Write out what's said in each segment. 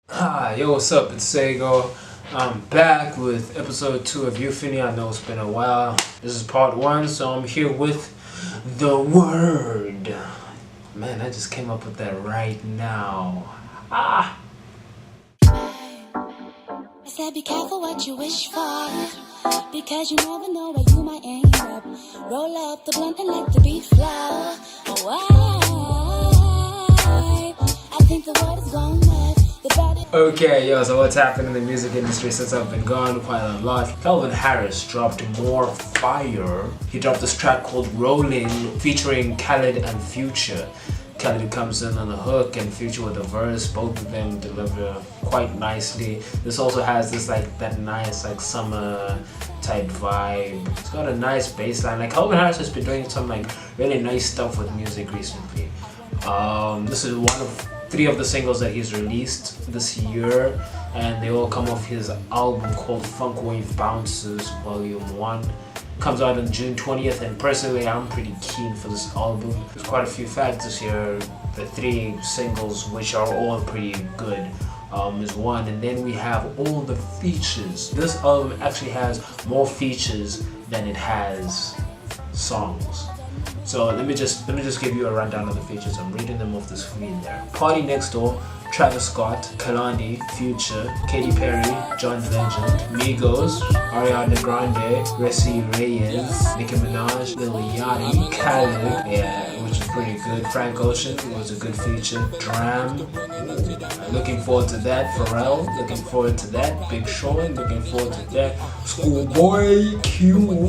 Yo, what's up? It's sAgo. I'm back with episode 2 of eu.ph.ony. I know it's been a while. This is part 1, so I'm here with the word. Man, I just came up with that right now. I said be careful what you wish for, because you never know where you might end up. Roll up the blunt and let the beat flow. Why? I think the word is gone mad. Okay, yo, so what's happened in the music industry since I've been gone? Quite a lot. Calvin Harris dropped more fire. He dropped this track called Rolling featuring Khaled and Future. Khaled comes in on the hook and Future with the verse. Both of them deliver quite nicely. This also has this that nice summer type vibe. It's got a nice bass line. Calvin Harris has been doing some really nice stuff with music recently. This is one of 3 of the singles that he's released this year, and they all come off his album called Funk Wave Bounces Volume 1. Comes out on June 20th, and personally I'm pretty keen for this album. There's quite a few factors here. The 3 singles, which are all pretty good, is one, and then we have all the features. This album actually has more features than it has songs. So let me just give you a rundown of the features. I'm reading them off the screen there. Party Next Door, Travis Scott, Kalani, Future, Katy Perry, John Legend, Migos, Ariana Grande, Ressi Reyes, Nicki Minaj, Lil Yachty, Khaled, which is pretty good. Frank Ocean was a good feature. Dram, looking forward to that. Pharrell, looking forward to that. Big Sean, looking forward to that. Schoolboy Q,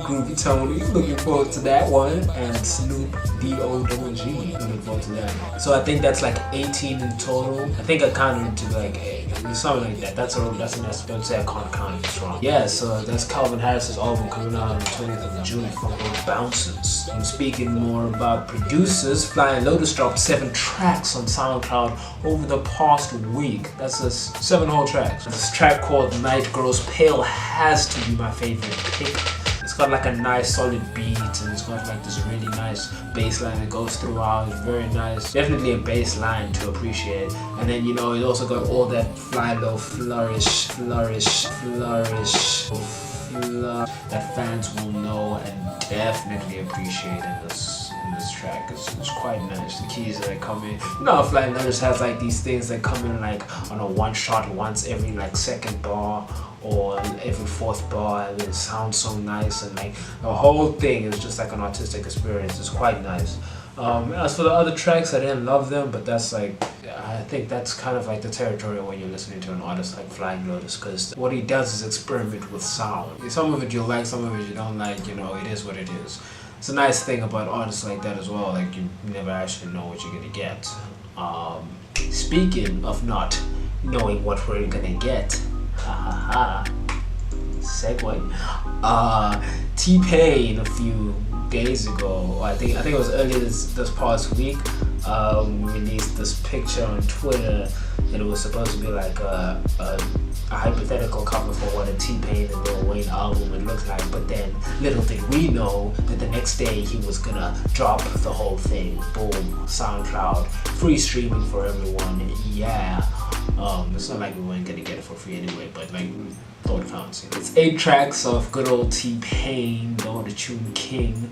Groovy Tony, looking forward to that one. And Snoop D.O.G, looking forward to that. So I think that's 18 in total. I think I counted to something like that. That's a nice. Don't say I can't count if it's wrong. Yeah, so that's Calvin Harris's album coming out on the 20th of June. Funk Wave Bounces. I'm speaking more about producers. Flying Lotus dropped 7 tracks on SoundCloud over the past week. That's 7 whole tracks. This track called Night Grows Pale has to be my favorite pick. It's got a nice solid beat, and it's got this really nice bass line that goes throughout. It's very nice. Definitely a bass line to appreciate. And then it also got all that fly low flourish that fans will know and definitely appreciate in this track. It's quite nice. The keys that come in. Flying Lotus has these things that come in on a one shot once every second bar or every 4th bar, and it sounds so nice, and the whole thing is just an artistic experience. It's quite nice. As for the other tracks, I didn't love them, but that's I think that's kind of the territory when you're listening to an artist like Flying Lotus, because what he does is experiment with sound. Some of it you like, some of it you don't like. It is what it is. It's a nice thing about artists like that as well. You never actually know what you're gonna get. Speaking of not knowing what we're gonna get, segue. T-Pain a few days ago, I think it was earlier this past week, released this picture on Twitter, and it was supposed to be a hypothetical cover for what a T-Pain and Lil Wayne album would look like. But then little did we know that the next day he was gonna drop the whole thing. Boom, SoundCloud, free streaming for everyone. Yeah. It's not we weren't gonna get it for free anyway, but thought counts. It's 8 tracks of good old T-Pain, the Auto-Tune King,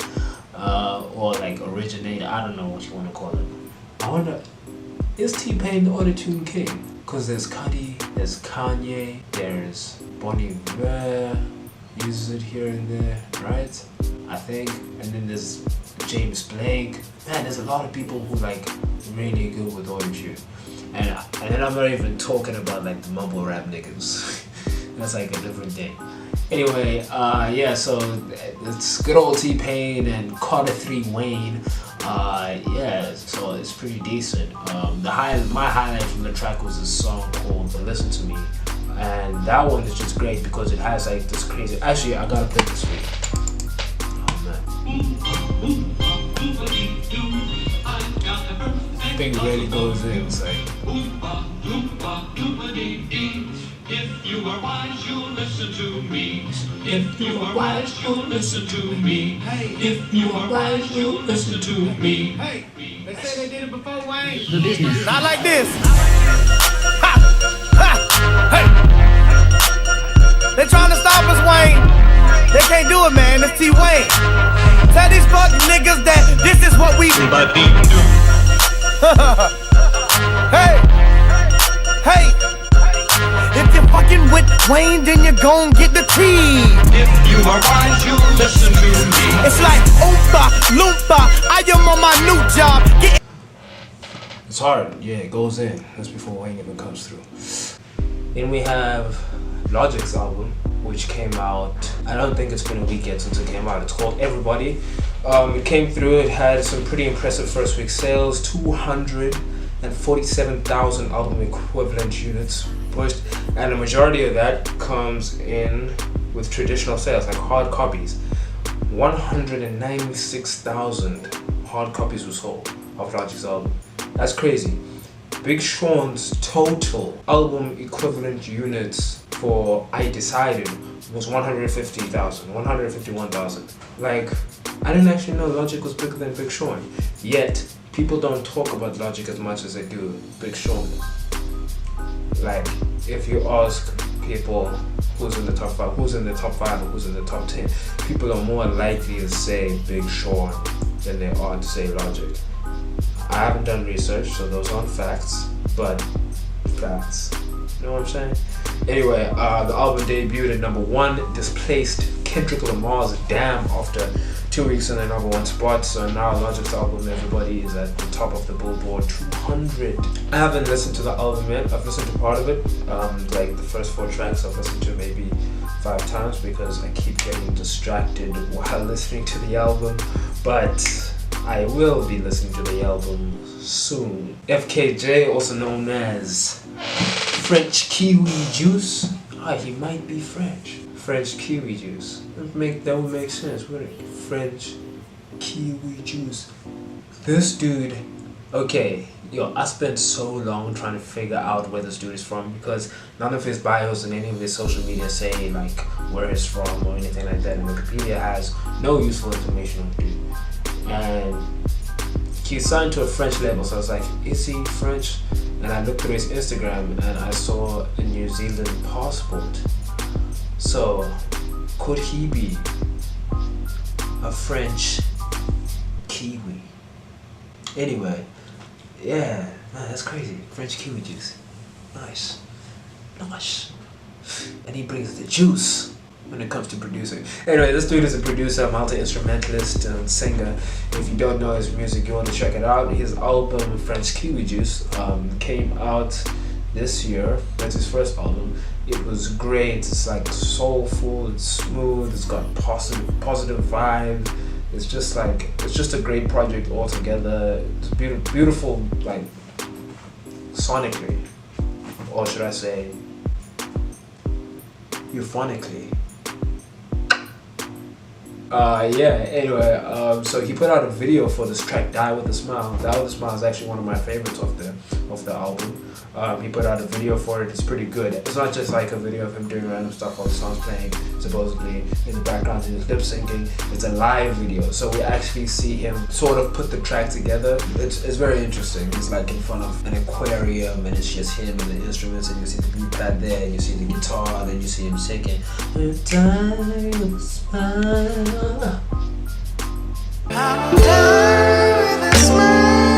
or originator. I don't know what you want to call it. I wonder, is T-Pain the Auto-Tune King? Because there's Cudi, there's Kanye, there's Bonnie Rare, uses it here and there, right? I think. And then there's James Blake. Man, there's a lot of people who really good with Auto-Tune. And then I'm not even talking about the mumble rap niggas. That's a different thing. Anyway, so it's good old T-Pain and Carter 3 Wayne. So it's pretty decent. My highlight from the track was this song called Listen to Me, and that one is just great because it has this crazy. Actually, I gotta play this week. Thing really goes in. It's if you are wise, you'll listen to me. If you are wise, you'll listen to me. If you are wise, you'll listen to me. Hey, they say they did it before Wayne. The business. Not like this. do it, man. It's T-Wayne. Tell these fuck niggas that this is what we do. Hey, hey. If you're fucking with Wayne, then you're gon' get the tea. If you are wise, you listen to me. It's like Oompa Loompa. I am on my new job. It's hard, yeah, it goes in. That's before Wayne even comes through. Then we have Logic's album, which came out, I don't think it's been a week yet since it came out. It's called Everybody. It came through, it had some pretty impressive first week sales, 247,000 album equivalent units pushed, and the majority of that comes in with traditional sales, like hard copies. 196,000 hard copies were sold of Logic's album. That's crazy. Big Sean's total album equivalent units for I Decided was 151,000. Like, I didn't actually know Logic was bigger than Big Sean. Yet, people don't talk about Logic as much as they do Big Sean. Like, if you ask people who's in the top 5, who's in the top 5, or who's in the top 10, people are more likely to say Big Sean than they are to say Logic. I haven't done research, so those aren't facts, but facts. You know what I'm saying? Anyway, the album debuted at number 1, displaced Kendrick Lamar's Damn after 2 weeks in the number 1 spot. So now Logic's album, Everybody, is at the top of the Billboard 200. I haven't listened to the album yet. I've listened to part of it, like the first 4 tracks I've listened to maybe 5 times because I keep getting distracted while listening to the album. But I will be listening to the album soon. FKJ, also known as French Kiwi Juice. He might be French. French Kiwi Juice. That would make sense, wouldn't it? French Kiwi Juice. This dude, okay, yo, I spent so long trying to figure out where this dude is from because none of his bios and any of his social media say like where he's from or anything like that. And Wikipedia has no useful information on the dude. And he's signed to a French label, so I was like, is he French? And I looked through his Instagram and I saw a New Zealand passport. So, could he be a French Kiwi? Anyway, yeah, man, that's crazy. French Kiwi juice. Nice. And he brings the juice when it comes to producing. Anyway, this dude is a producer, multi-instrumentalist, and singer. If you don't know his music, you want to check it out. His album, French Kiwi Juice, came out this year. That's his first album. It was great. It's like soulful, it's smooth, it's got positive vibe. It's just a great project altogether. It's beautiful, like sonically, or should I say euphonically. Anyway, so he put out a video for this track, Die With A Smile. Die With A Smile is actually one of my favorites of the album. He put out a video for it. It's pretty good. It's not just like a video of him doing random stuff while the song's playing, supposedly in the background, he's lip syncing. It's a live video, so we actually see him sort of put the track together. It's very interesting. He's like in front of an aquarium and it's just him and the instruments, and you see the beat pad there, and you see the guitar, and then you see him singing. Die with a smile. I'm done with a smile.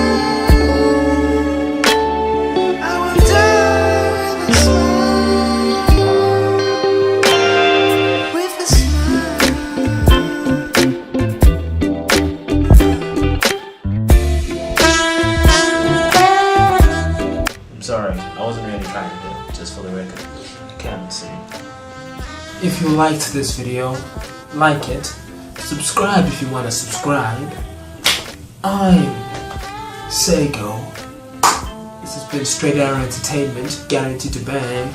Sorry, I wasn't really trying to do it, just for the record. I can't see. If you liked this video, like it. Subscribe if you want to subscribe. I'm sAgo. This has been Straight Arrow Entertainment, guaranteed to bang.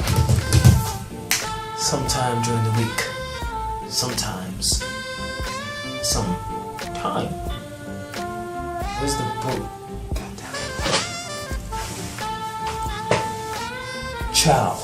Sometime during the week. Sometimes. Sometime. Where's the book? Ciao.